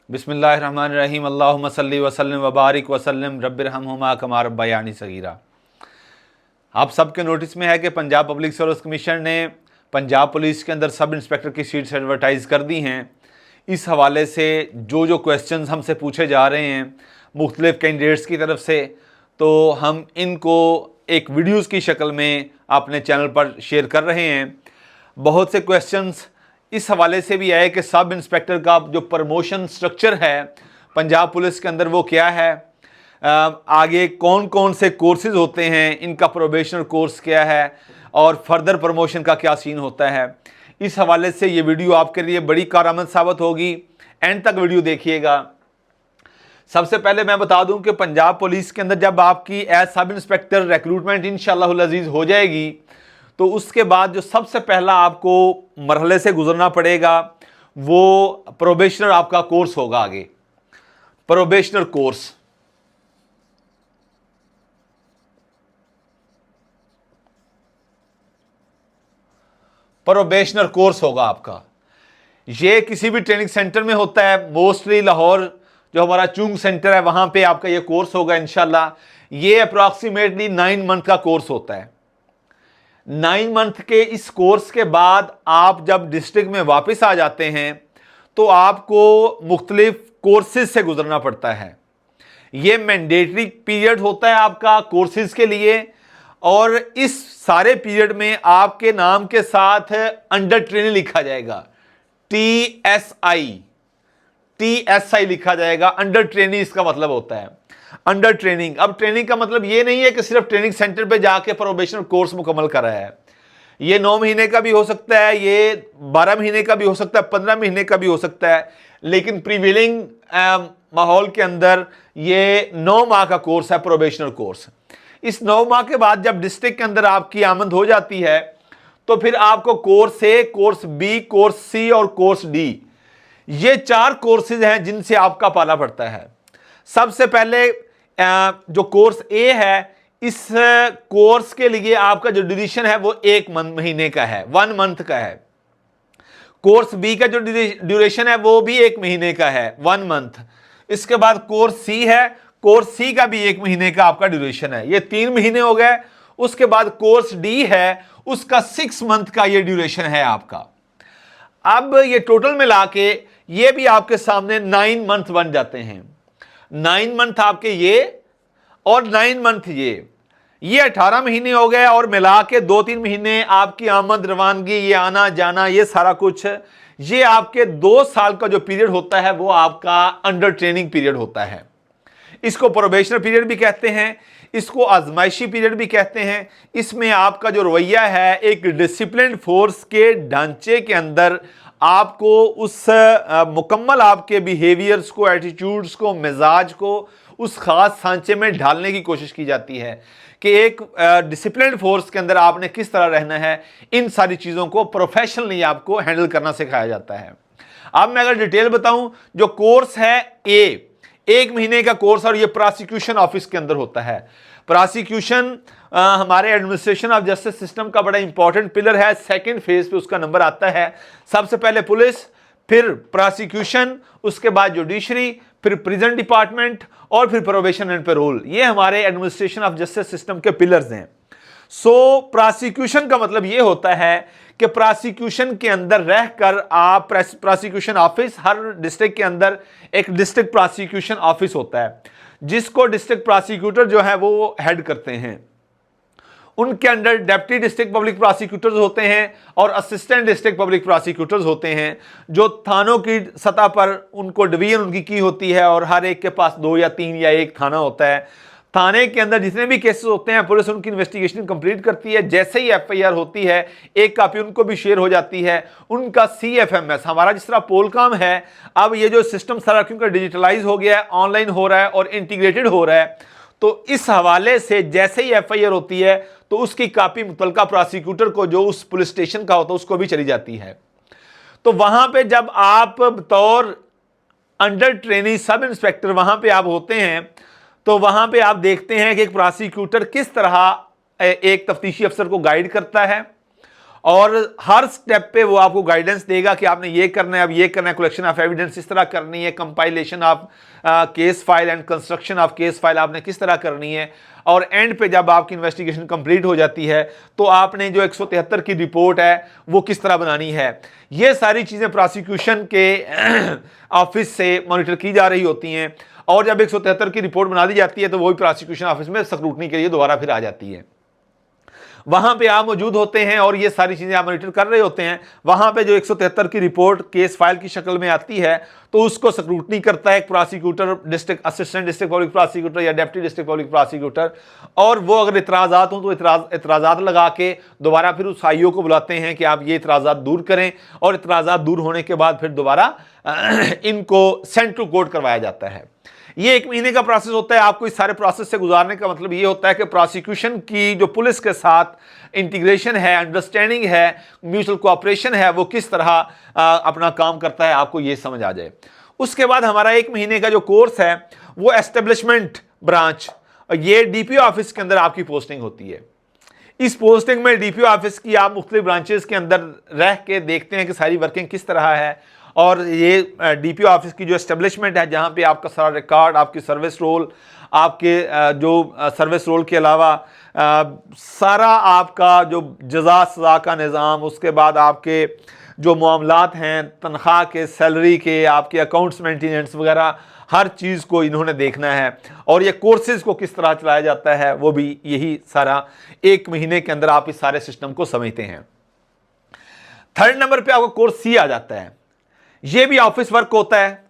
बिस्मिल्लाहिर्रहमानिर्रहीम अल्लाहुम्मा सल्ली व सल्लिम व बारिक व सल्लिम रब्बिरहमहुमा कमा रब्बयानी सगीरा। आप सबके नोटिस में है कि पंजाब पब्लिक सर्विस कमीशन ने पंजाब पुलिस के अंदर सब इंस्पेक्टर की सीट्स एडवर्टाइज़ कर दी हैं। इस हवाले से जो जो क्वेश्चंस हमसे पूछे जा रहे हैं मुख्तलिफ कैंडिडेट्स की तरफ से, तो हम इनको एक वीडियोज़ की शक्ल में अपने चैनल पर शेयर कर रहे हैं। बहुत से क्वेश्चंस इस हवाले से भी आए कि सब इंस्पेक्टर का जो प्रमोशन स्ट्रक्चर है पंजाब पुलिस के अंदर वो क्या है, आगे कौन कौन से कोर्सेज होते हैं, इनका प्रोबेशनर कोर्स क्या है और फर्दर प्रमोशन का क्या सीन होता है। इस हवाले से ये वीडियो आपके लिए बड़ी कारआमद साबित होगी। एंड तक वीडियो देखिएगा। सबसे पहले मैं बता दूं कि पंजाब पुलिस के अंदर जब आपकी एज सब इंस्पेक्टर रिक्रूटमेंट इंशाअल्लाह अज़ीज़ हो जाएगी तो उसके बाद जो सबसे पहला आपको मरहले से गुजरना पड़ेगा वो प्रोबेशनर आपका कोर्स होगा। आगे प्रोबेशनर कोर्स होगा आपका। ये किसी भी ट्रेनिंग सेंटर में होता है, मोस्टली लाहौर जो हमारा चुंग सेंटर है वहां पे आपका ये कोर्स होगा इंशाल्लाह। ये अप्रॉक्सीमेटली 9 मंथ का कोर्स होता है। 9 मंथ के इस कोर्स के बाद आप जब डिस्ट्रिक्ट में वापस आ जाते हैं तो आपको मुख्तलिफ कोर्सेज से गुजरना पड़ता है। ये मैंडेटरी पीरियड होता है आपका कोर्सेज के लिए, और इस सारे पीरियड में आपके नाम के साथ अंडर ट्रेनिंग लिखा जाएगा। TSI लिखा जाएगा। अंडर ट्रेनिंग इसका मतलब होता है अंडर ट्रेनिंग। अब ट्रेनिंग का मतलब ये नहीं है कि सिर्फ ट्रेनिंग सेंटर पे जाके प्रोबेशनर कोर्स मुकम्मल करा है। ये 9 महीने का भी हो सकता है, ये 12 महीने का भी हो सकता है, 15 महीने का भी हो सकता है, लेकिन प्रीवेलिंग माहौल के अंदर ये 9 माह का कोर्स है, प्रोबेशनर कोर्स। इस 9 माह के बाद जब डिस्ट्रिक्ट के अंदर आपकी आमद हो जाती है तो फिर आपको कोर्स ए, कोर्स बी, कोर्स सी और कोर्स डी, ये 4 कोर्सेज हैं जिनसे आपका पाला पड़ता है। सबसे पहले जो कोर्स ए है, इस कोर्स के लिए आपका जो ड्यूरेशन है वो 1 महीने का है, 1 मंथ का है। कोर्स बी का जो ड्यूरेशन है वो भी 1 महीने का है, 1 मंथ। इसके बाद कोर्स सी है, कोर्स सी का भी 1 महीने का आपका ड्यूरेशन है, ये 3 महीने हो गए। उसके बाद कोर्स डी है, उसका 6 मंथ का ये ड्यूरेशन है आपका। अब ये टोटल मिला के ये भी आपके सामने 9 मंथ बन जाते हैं। 9 मंथ आपके ये और 9 मंथ ये 18 महीने हो गए, और मिला के 2-3 महीने आपकी आमद रवानगी, ये आना जाना, ये सारा कुछ, ये आपके 2 साल का जो पीरियड होता है वो आपका अंडर ट्रेनिंग पीरियड होता है। इसको प्रोबेशनर पीरियड भी कहते हैं, इसको आजमाइशी पीरियड भी कहते हैं। इसमें आपका जो रवैया है एक डिसिप्लिन फोर्स के ढांचे के अंदर आपको उस मुकम्मल आपके बिहेवियर्स को, एटीट्यूड्स को, मिजाज को उस खास सांचे में ढालने की कोशिश की जाती है कि एक डिसिप्लिन फोर्स के अंदर आपने किस तरह रहना है। इन सारी चीज़ों को प्रोफेशनली आपको हैंडल करना सिखाया जाता है। अब मैं अगर डिटेल बताऊं, जो कोर्स है ए, 1 महीने का कोर्स, और ये प्रोसिक्यूशन ऑफिस के अंदर होता है। प्रोसिक्यूशन हमारे एडमिनिस्ट्रेशन ऑफ जस्टिस सिस्टम का बड़ा इंपॉर्टेंट पिलर है। सेकंड फेज पे उसका नंबर आता है। सबसे पहले पुलिस, फिर प्रोसिक्यूशन, उसके बाद जुडिशरी, फिर प्रिजन डिपार्टमेंट और फिर प्रोबेशन एंड पेरोल। ये हमारे एडमिनिस्ट्रेशन ऑफ जस्टिस सिस्टम के पिलर्स हैं। सो प्रोसिक्यूशन का मतलब ये होता है कि प्रोसिक्यूशन के अंदर रहकर आप प्रोसिक्यूशन ऑफिस, हर डिस्ट्रिक्ट के अंदर एक डिस्ट्रिक्ट प्रोसिक्यूशन ऑफिस होता है जिसको डिस्ट्रिक्ट प्रोसिक्यूटर जो है वो हेड करते हैं। उनके under deputy district public prosecutors होते हैं और असिस्टेंट डिस्ट्रिक्ट पब्लिक प्रोसिक्यूटर्स होते हैं, जो थानों की सतह पर उनको डिवीजन उनकी की होती है, और हर एक के पास 2 या 3 या 1 थाना होता है। थाने के अंदर जितने भी केसेस होते हैं पुलिस उनकी इन्वेस्टिगेशन कंप्लीट करती है। जैसे ही FIR होती है एक कॉपी उनको भी शेयर हो जाती है। उनका CFMS, हमारा जिस तरह पोल काम है, अब ये जो सिस्टम सारा क्योंकि डिजिटलाइज हो गया है, ऑनलाइन हो रहा है और इंटीग्रेटेड हो रहा है, तो इस हवाले से जैसे ही FIR होती है तो उसकी कॉपी मुतलका प्रोसिक्यूटर को जो उस पुलिस स्टेशन का होता है उसको भी चली जाती है। तो वहां पे जब आप बतौर अंडर ट्रेनिंग सब इंस्पेक्टर वहां पे आप होते हैं तो वहां पे आप देखते हैं कि एक प्रोसिक्यूटर किस तरह एक तफ्तीशी अफसर को गाइड करता है और हर स्टेप पे वो आपको गाइडेंस देगा कि आपने ये करना है, अब ये करना है, कलेक्शन ऑफ एविडेंस इस तरह करनी है, compilation of case file and construction of case file आपने किस तरह करनी है, और एंड पे जब आपकी इन्वेस्टिगेशन कंप्लीट हो जाती है तो आपने जो 173 की रिपोर्ट है वो किस तरह बनानी है। ये सारी चीज़ें प्रोसिक्यूशन के ऑफिस से मॉनिटर की जा रही होती हैं, और जब 173 की रिपोर्ट बना दी जाती है तो वही प्रोसिक्यूशन ऑफिस में स्क्रूटनी के लिए दोबारा फिर आ जाती है। वहां पे आप मौजूद होते हैं और ये सारी चीजें आप मॉनिटर कर रहे होते हैं। वहां पे जो 173 की रिपोर्ट केस फाइल की शक्ल में आती है तो उसको स्क्रूटनी करता है एक prosecutor, district assistant district public prosecutor या डेप्टी डिस्ट्रिक्ट पब्लिक प्रोसिक्यूटर, और वो अगर इतराज़ात हों तो इतराज़ात लगा के दोबारा फिर उस आईओ को बुलाते हैं कि आप ये इतराज़ात दूर करें, और इतराज़ात दूर होने के बाद फिर दोबारा इनको सेंड टू कोर्ट करवाया जाता है। ये 1 महीने का प्रोसेस होता है। आपको इस सारे प्रोसेस से गुजारने का मतलब ये होता है कि प्रोसिक्यूशन की जो पुलिस के साथ इंटीग्रेशन है, अंडरस्टैंडिंग है, म्यूचुअल कोऑपरेशन है, वो किस तरह अपना काम करता है, आपको ये समझ आ जाए। उसके बाद हमारा 1 महीने का जो कोर्स है वो एस्टेब्लिशमेंट ब्रांच, ये डीपीओ ऑफिस के अंदर आपकी पोस्टिंग होती है। इस पोस्टिंग में डीपीओ ऑफिस की आप मुख्तलिफ ब्रांचेस के अंदर रह के देखते हैं कि सारी वर्किंग किस तरह है, और ये डीपीओ ऑफिस की जो एस्टेब्लिशमेंट है जहाँ पे आपका सारा रिकॉर्ड, आपकी सर्विस रोल, आपके जो सर्विस रोल के अलावा सारा आपका जो जज़ा सज़ा का निज़ाम, उसके बाद आपके जो मामलात हैं तनख्वाह के, सैलरी के, आपके अकाउंट्स मेंटेनेंस वगैरह, हर चीज़ को इन्होंने देखना है, और ये कोर्सेज़ को किस तरह चलाया जाता है वो भी यही सारा 1 महीने के अंदर आप इस सारे सिस्टम को समझते हैं। 3rd नंबर पे आपको कोर्स सी आ जाता है। ये भी ऑफिस वर्क होता है।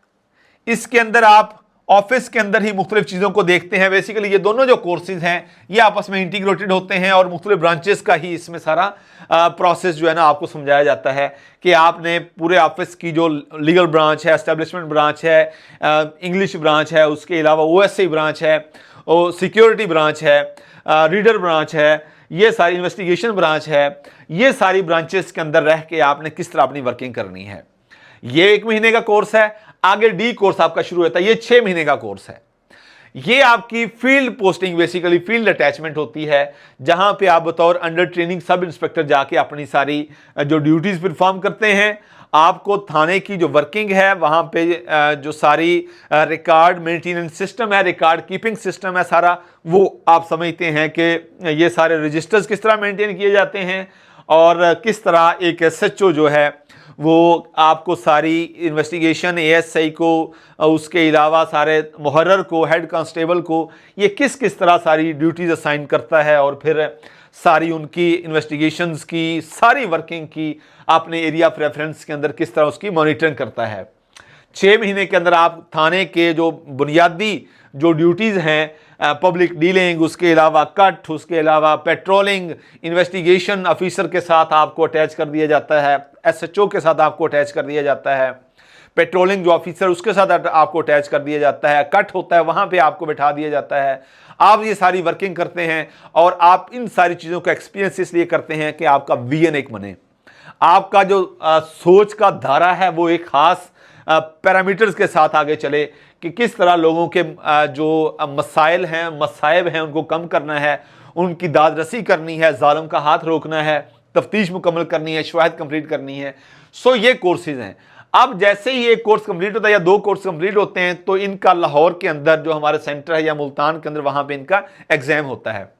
इसके अंदर आप ऑफिस के अंदर ही मुख्तलिफ चीज़ों को देखते हैं। बेसिकली ये दोनों जो कोर्सेज हैं ये आपस में इंटीग्रेटेड होते हैं, और मुख्तलिफ ब्रांचेस का ही इसमें सारा प्रोसेस जो है ना आपको समझाया जाता है कि आपने पूरे ऑफिस की जो लीगल ब्रांच है, एस्टेब्लिशमेंट ब्रांच है, इंग्लिश ब्रांच है, उसके अलावा OSC ब्रांच है, और सिक्योरिटी ब्रांच है, रीडर ब्रांच है, ये सारी इन्वेस्टिगेशन ब्रांच है, ये सारी ब्रांचेस के अंदर रह के आपने किस तरह अपनी वर्किंग करनी है। ये 1 महीने का कोर्स है। आगे डी कोर्स आपका शुरू होता है, ये 6 महीने का कोर्स है। ये आपकी field posting, basically field attachment होती है, जहां पे आप बतौर अंडर ट्रेनिंग सब इंस्पेक्टर जाके अपनी सारी जो ड्यूटीज परफॉर्म करते हैं। आपको थाने की जो वर्किंग है वहां पे जो सारी रिकॉर्ड मेंटेनेंस सिस्टम है, रिकॉर्ड कीपिंग सिस्टम है सारा, वो आप समझते हैं कि ये सारे रजिस्टर्स किस तरह मेंटेन किए जाते हैं, और किस तरह एक SHO जो है वो आपको सारी इन्वेस्टिगेशन, ASI को, उसके अलावा सारे मुहर्रर को, हेड कांस्टेबल को, ये किस किस तरह सारी ड्यूटीज असाइन करता है, और फिर सारी उनकी इन्वेस्टिगेशंस की सारी वर्किंग की अपने एरिया ऑफ रेफरेंस के अंदर किस तरह उसकी मॉनिटरिंग करता है। 6 महीने के अंदर आप थाने के जो बुनियादी जो ड्यूटीज़ हैं, पब्लिक डीलिंग, उसके अलावा कट, उसके अलावा पेट्रोलिंग, इन्वेस्टिगेशन ऑफिसर के साथ आपको अटैच कर दिया जाता है, SHO के साथ आपको अटैच कर दिया जाता है, पेट्रोलिंग जो ऑफिसर उसके साथ आपको अटैच कर दिया जाता है, कट होता है वहाँ पे आपको बैठा दिया जाता है। आप ये सारी वर्किंग करते हैं, और आप इन सारी चीज़ों का एक्सपीरियंस इसलिए करते हैं कि आपका विजन एक बने, आपका जो सोच का धारा है वो एक ख़ास पैरामीटर्स के साथ आगे चले कि किस तरह लोगों के जो मसाइल हैं, मसाइब हैं, उनको कम करना है, उनकी दाद रसी करनी है, जालिम का हाथ रोकना है, तफ्तीश मुकम्मल करनी है, शवाहिद कंप्लीट करनी है। सो ये कोर्सेज हैं। अब जैसे ही एक कोर्स कंप्लीट होता है या 2 कोर्स कंप्लीट होते हैं तो इनका लाहौर के अंदर जो हमारा सेंटर है या मुल्तान के अंदर वहाँ पे इनका एग्ज़ाम होता है।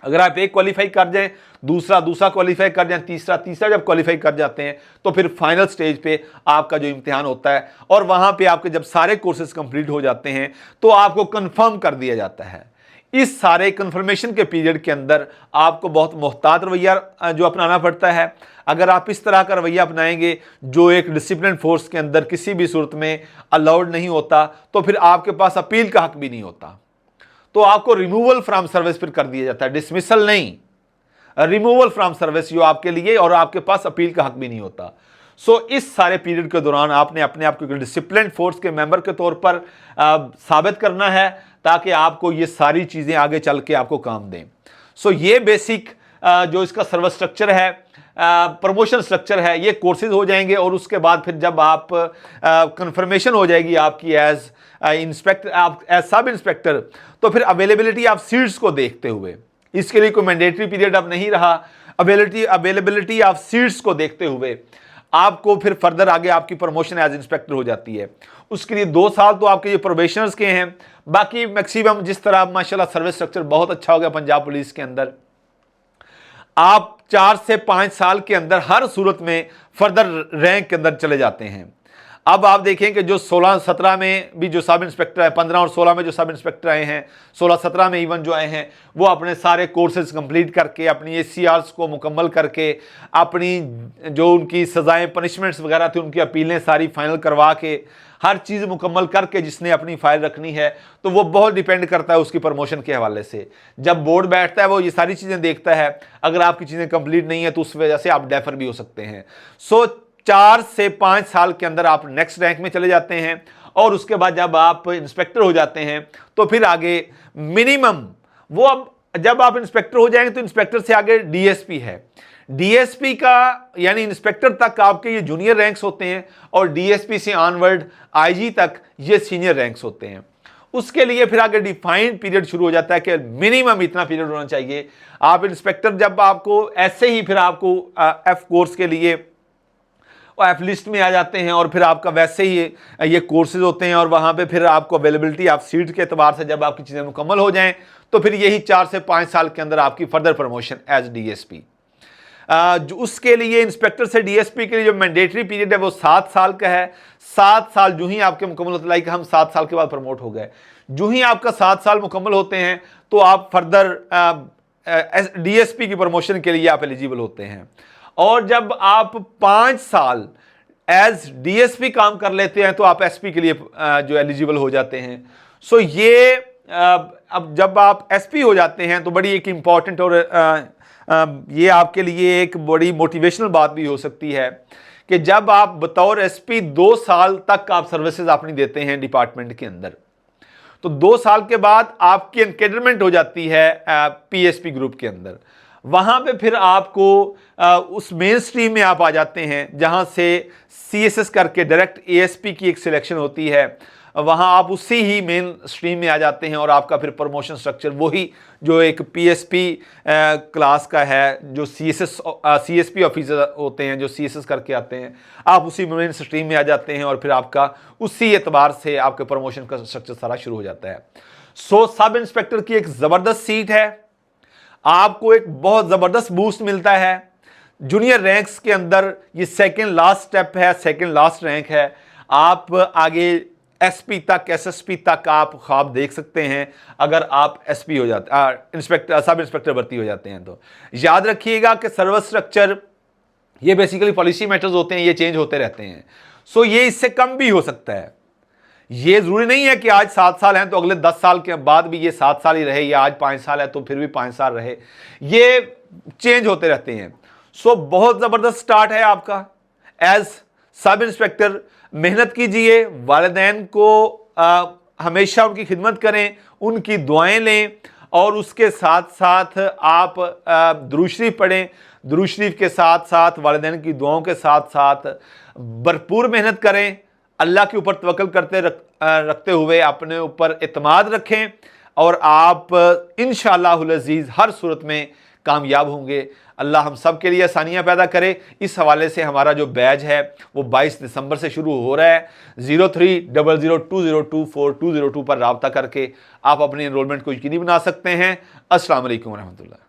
अगर आप एक क्वालिफाई कर जाएं, दूसरा क्वालिफाई कर जाएं, तीसरा जब क्वालिफाई कर जाते हैं तो फिर फाइनल स्टेज पे आपका जो इम्तिहान होता है, और वहाँ पे आपके जब सारे कोर्सेज कंप्लीट हो जाते हैं तो आपको कंफर्म कर दिया जाता है। इस सारे कंफर्मेशन के पीरियड के अंदर आपको बहुत मोहतात रवैया जो अपनाना पड़ता है। अगर आप इस तरह का रवैया अपनाएंगे जो एक डिसिप्लिन फोर्स के अंदर किसी भी सूरत में अलाउड नहीं होता, तो फिर आपके पास अपील का हक भी नहीं होता, तो आपको रिमूवल फ्रॉम सर्विस फिर कर दिया जाता है, डिसमिसल नहीं, रिमूवल फ्रॉम सर्विस जो आपके लिए, और आपके पास अपील का हक भी नहीं होता। सो इस सारे पीरियड के दौरान आपने अपने आप को डिसिप्लिन फोर्स के मेंबर के तौर पर साबित करना है, ताकि आपको ये सारी चीज़ें आगे चल के आपको काम दें। सो ये बेसिक जो इसका सर्विस स्ट्रक्चर है, प्रमोशन स्ट्रक्चर है, ये कोर्सेज हो जाएंगे, और उसके बाद फिर जब आप कंफर्मेशन हो जाएगी आपकी एज इंस्पेक्टर, आप एज सब इंस्पेक्टर, तो फिर अवेलेबिलिटी ऑफ सीट्स को देखते हुए, इसके लिए कोई मैंडेटरी पीरियड अब नहीं रहा। अवेलेबिलिटी ऑफ सीट्स को देखते हुए आपको फिर फर्दर आगे आपकी प्रमोशन एज इंस्पेक्टर हो जाती है। उसके लिए 2 साल तो आपके ये प्रोबेशनर्स के हैं, बाकी मैक्सिमम जिस तरह माशाल्लाह सर्विस स्ट्रक्चर बहुत अच्छा हो गया पंजाब पुलिस के अंदर, आप 4 से 5 साल के अंदर हर सूरत में फर्दर रैंक के अंदर चले जाते हैं। अब आप देखें कि जो 16-17 में भी जो सब इंस्पेक्टर है, 15 और 16 में जो सब इंस्पेक्टर आए हैं, 16-17 में इवन जो आए हैं, वो अपने सारे कोर्सेज कंप्लीट करके अपनी ACRs को मुकम्मल करके अपनी जो उनकी सज़ाएं पनिशमेंट्स वगैरह थी उनकी अपीलें सारी फाइनल करवा के हर चीज़ मुकम्मल करके जिसने अपनी फाइल रखनी है, तो वो बहुत डिपेंड करता है उसकी प्रमोशन के हवाले से। जब बोर्ड बैठता है वो ये सारी चीज़ें देखता है, अगर आपकी चीज़ें कंप्लीट नहीं है तो उस वजह से आप डेफर भी हो सकते हैं। 4 से 5 साल के अंदर आप नेक्स्ट रैंक में चले जाते हैं और उसके बाद जब आप इंस्पेक्टर हो जाते हैं तो फिर आगे मिनिमम वो, अब जब आप इंस्पेक्टर हो जाएंगे तो इंस्पेक्टर से आगे DSP है। DSP का यानी इंस्पेक्टर तक आपके ये जूनियर रैंक्स होते हैं और DSP से ऑनवर्ड IG तक ये सीनियर रैंक्स होते हैं। उसके लिए फिर आगे डिफाइंड पीरियड शुरू हो जाता है कि मिनिमम इतना पीरियड होना चाहिए। आप इंस्पेक्टर जब आपको ऐसे ही फिर आपको F कोर्स के लिए F लिस्ट में आ जाते हैं और फिर आपका वैसे ही ये कोर्सेज होते हैं और वहाँ पे फिर आपको अवेलेबिलिटी ऑफ सीट के एतबार से जब आपकी चीज़ें मुकम्मल हो जाएं तो फिर यही 4 से 5 साल के अंदर आपकी फर्दर प्रमोशन एज DSP। जो उसके लिए इंस्पेक्टर से DSP के लिए जो मैंडेटरी पीरियड है वो 7 साल का है। 7 साल जो ही आपके मुकम्मल होते, लाइक हम 7 साल के बाद प्रमोट हो गए, जो ही आपका 7 साल मुकम्मल होते हैं तो आप फर्दर DSP की प्रमोशन के लिए आप एलिजिबल होते हैं। और जब आप 5 साल एज DSP काम कर लेते हैं तो आप SP के लिए जो एलिजिबल हो जाते हैं। सो ये अब जब आप SP हो जाते हैं तो बड़ी एक इम्पॉर्टेंट और ये आपके लिए एक बड़ी मोटिवेशनल बात भी हो सकती है कि जब आप बतौर SP 2 साल तक आप सर्विसेज अपनी देते हैं डिपार्टमेंट के अंदर, तो 2 साल के बाद आपकी एनकेडरमेंट हो जाती है PSP ग्रुप के अंदर। वहाँ पे फिर आपको उस मेन स्ट्रीम में आप आ जाते हैं जहाँ से CSS करके डायरेक्ट ASP की एक सिलेक्शन होती है। वहाँ आप उसी ही मेन स्ट्रीम में आ जाते हैं और आपका फिर प्रमोशन स्ट्रक्चर वही जो एक PSP क्लास का है, जो CSP ऑफिसर होते हैं जो CSS करके आते हैं, आप उसी मेन स्ट्रीम में आ जाते हैं और फिर आपका उसी एतबार से आपके प्रमोशन का स्ट्रक्चर सारा शुरू हो जाता है। सो सब इंस्पेक्टर की एक ज़बरदस्त सीट है, आपको एक बहुत ज़बरदस्त बूस्ट मिलता है। जूनियर रैंक्स के अंदर ये सेकंड लास्ट स्टेप है, सेकंड लास्ट रैंक है। आप आगे SP तक, SSP तक आप ख्वाब देख सकते हैं अगर आप SP हो जाते, सब इंस्पेक्टर भर्ती हो जाते हैं। तो याद रखिएगा कि सर्विस स्ट्रक्चर ये बेसिकली पॉलिसी मैटर्स होते हैं, ये चेंज होते रहते हैं। सो ये इससे कम भी हो सकता है। ये ज़रूरी नहीं है कि आज 7 साल हैं तो अगले 10 साल के बाद भी ये 7 साल ही रहे, या आज 5 साल है तो फिर भी 5 साल रहे, ये चेंज होते रहते हैं। सो बहुत ज़बरदस्त स्टार्ट है आपका एज सब इंस्पेक्टर। मेहनत कीजिए, वालिदैन को हमेशा उनकी खिदमत करें, उनकी दुआएं लें और उसके साथ साथ आप दुरूद शरीफ पढ़ें। दुरूद शरीफ के साथ साथ वालिदैन की दुआओं के साथ साथ भरपूर मेहनत करें। अल्लाह के ऊपर तवक्कल रखते हुए अपने ऊपर एतमाद रखें और आप इंशाअल्लाहुल अज़ीज़ हर सूरत में कामयाब होंगे। अल्लाह हम सब के लिए आसानियाँ पैदा करे। इस हवाले से हमारा जो बैच है वो 22 दिसंबर से शुरू हो रहा है। 030020242202 पर रब्ता करके आप अपनी एनरोलमेंट को यकीनी बना सकते हैं। अस्सलाम वालेकुम रहमतुल्लाह।